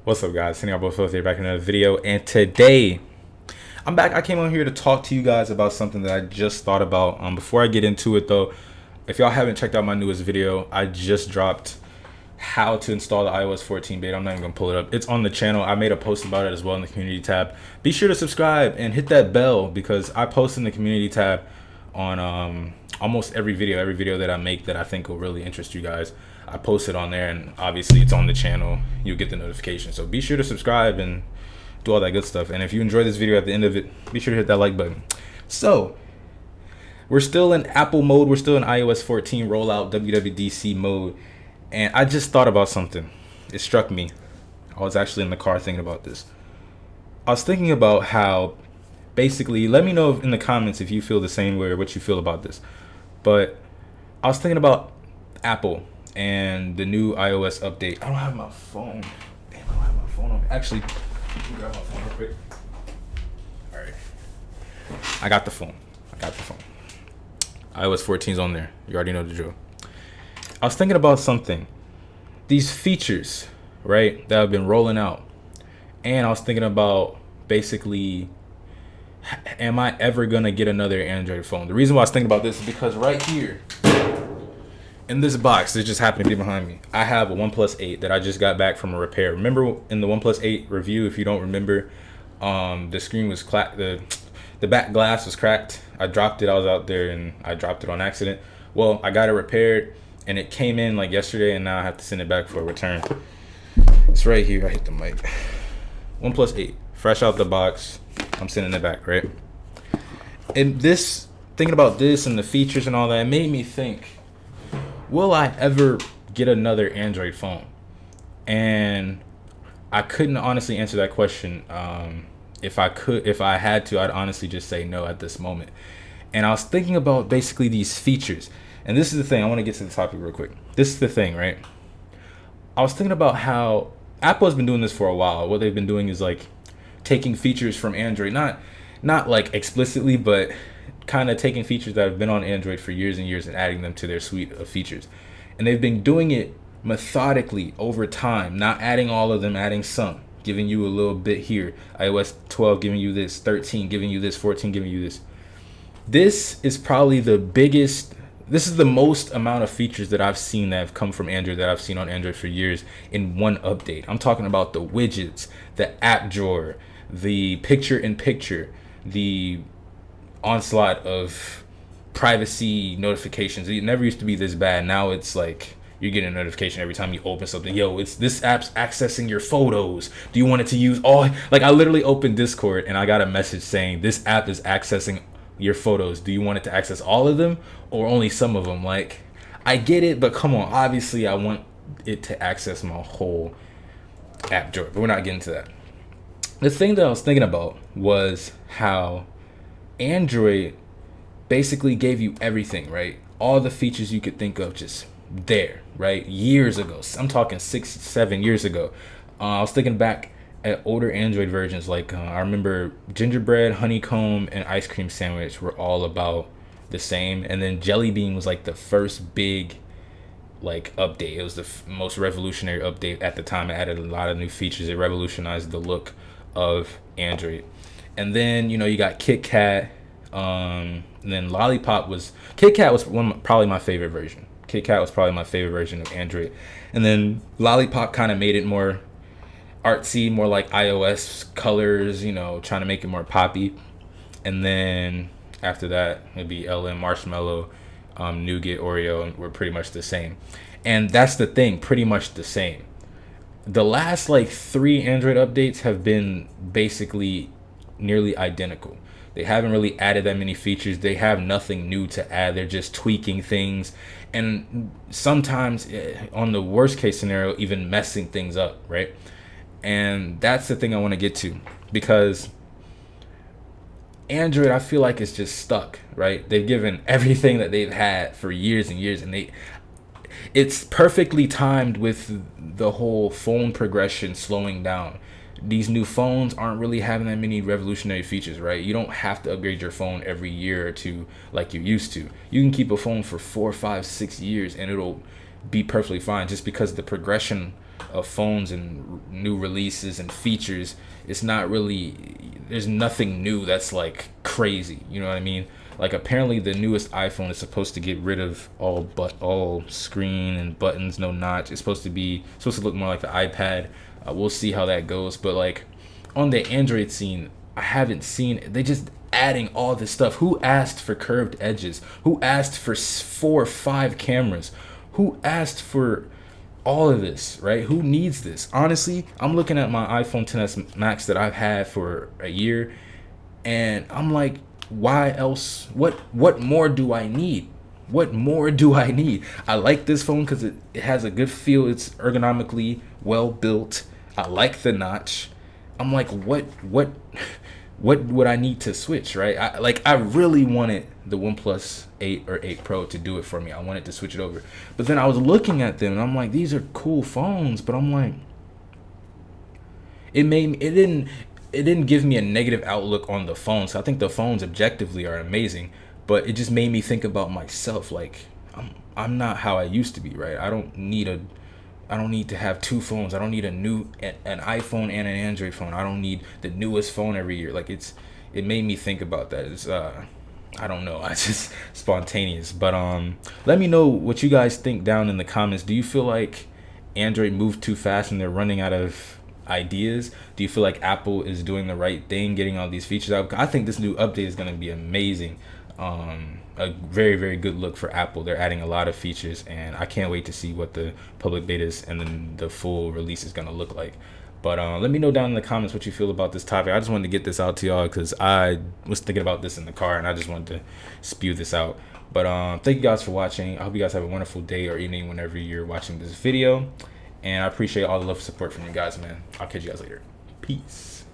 What's up, guys? Sending out both here back in another video, and today I'm back. I came on here to talk to you guys about something that I just thought about. Before I get into it, though, if y'all haven't checked out my newest video, I just dropped how to install the iOS 14 beta. I'm not even gonna pull it up. It's on the channel. I made a post about it as well in the community tab. Be sure to subscribe and hit that bell because I post in the community tab on almost every video that I make that I think will really interest you guys. I post it on there, and obviously it's on the channel. You'll get the notification. So be sure to subscribe and do all that good stuff. And if you enjoy this video, at the end of it, be sure to hit that like button. So we're still in Apple mode. We're still in iOS 14 rollout WWDC mode. And I just thought about something. It struck me. I was actually in the car thinking about this. I was thinking about how, basically, let me know in the comments if you feel the same way or what you feel about this. But I was thinking about Apple and the new iOS update. I don't have my phone. Damn, I don't have my phone on me. Actually, let me grab my phone real quick. All right. I got the phone. iOS 14's on there. You already know the drill. I was thinking about something. These features, right, that have been rolling out. And I was thinking about basically, am I ever going to get another Android phone? The reason why I was thinking about this is because right here, in this box that just happened to be behind me, I have a OnePlus 8 that I just got back from a repair. Remember in the OnePlus 8 review, if you don't remember, the screen was the back glass was cracked. I dropped it. I was out there and I dropped it on accident. Well, I got it repaired and it came in like yesterday, and now I have to send it back for a return. It's right here. I hit the mic. OnePlus 8, fresh out the box. I'm sending it back, right? And this, thinking about this and the features and all that, it made me think, will I ever get another Android phone? And I couldn't honestly answer that question. If I had to, I'd honestly just say no at this moment. And I was thinking about basically these features. And this is the thing. I want to get to the topic real quick. This is the thing, right? I was thinking about how Apple has been doing this for a while. What they've been doing is like taking features from Android, not like explicitly, but kind of taking features that have been on Android for years and years and adding them to their suite of features. And they've been doing it methodically over time, not adding all of them, adding some, giving you a little bit here. iOS 12 giving you this, 13 giving you this, 14 giving you this. This is probably this is the most amount of features that I've seen that have come from Android that I've seen on Android for years in one update. I'm talking about the widgets, the app drawer, the picture-in-picture, the onslaught of privacy notifications. It never used to be this bad. Now it's like you're getting a notification every time you open something. Yo, it's this app's accessing your photos. Do you want it to use all? Like, I literally opened Discord and I got a message saying this app is accessing your photos. Do you want it to access all of them or only some of them? Like, I get it, but come on. Obviously, I want it to access my whole app drawer, but we're not getting to that. The thing that I was thinking about was how Android basically gave you everything, right? All the features you could think of just there, right? Years ago. I'm talking 6-7 years ago. I was thinking back at older Android versions. Like I remember gingerbread, honeycomb, and ice cream sandwich were all about the same. And then Jelly Bean was like the first big like update. It was the most revolutionary update at the time. It added a lot of new features. It revolutionized the look of Android. And then, you got Kit Kat, and then Kit Kat was probably my favorite version. Kit Kat was probably my favorite version of Android. And then Lollipop kind of made it more artsy, more like iOS colors, trying to make it more poppy. And then after that, it'd be LM, Marshmallow, Nougat, Oreo, and we're pretty much the same. And that's the thing, pretty much the same. The last like 3 Android updates have been basically nearly identical. They haven't really added that many features. They have nothing new to add. They're just tweaking things, and sometimes on the worst case scenario, even messing things up, right? And that's the thing I want to get to, because Android, I feel like it's just stuck, right? They've given everything that they've had for years and years, and it's perfectly timed with the whole phone progression slowing down. These new phones aren't really having that many revolutionary features, right? You don't have to upgrade your phone every year or two like you used to. You can keep a phone for 4, 5, 6 years and it'll be perfectly fine, just because the progression of phones and new releases and features, it's not really, there's nothing new that's like crazy, you know what I mean? Like apparently the newest iPhone is supposed to get rid of all screen and buttons, no notch. It's supposed to look more like the iPad. We'll see how that goes. But like on the Android scene, I haven't seen, they just adding all this stuff. Who asked for curved edges? Who asked for 4 or 5 cameras? Who asked for all of this, right? Who needs this? Honestly, I'm looking at my iPhone XS Max that I've had for a year, and I'm like, why else? What more do I need? What more do I need? I like this phone because it has a good feel. It's ergonomically well built. I like the notch. I'm like, what would I need to switch, right? I really wanted the OnePlus 8 or 8 Pro to do it for me. I wanted to switch it over. But then I was looking at them and I'm like, these are cool phones, but I'm like, it didn't give me a negative outlook on the phones. I think the phones objectively are amazing, but it just made me think about myself. Like I'm not how I used to be, right? I don't need to have 2 phones. I don't need an iPhone and an Android phone. I don't need the newest phone every year. Like it made me think about that. It's I don't know. It's just spontaneous. But let me know what you guys think down in the comments. Do you feel like Android moved too fast and they're running out of ideas? Do you feel like Apple is doing the right thing, getting all these features out? I think this new update is going to be amazing. A very, very good look for Apple. They're adding a lot of features, and I can't wait to see what the public betas and then the full release is going to look like. But let me know down in the comments what you feel about this topic. I just wanted to get this out to y'all because I was thinking about this in the car and I just wanted to spew this out. But thank you guys for watching. I hope you guys have a wonderful day or evening whenever you're watching this video. And I appreciate all the love and support from you guys, man. I'll catch you guys later. Peace.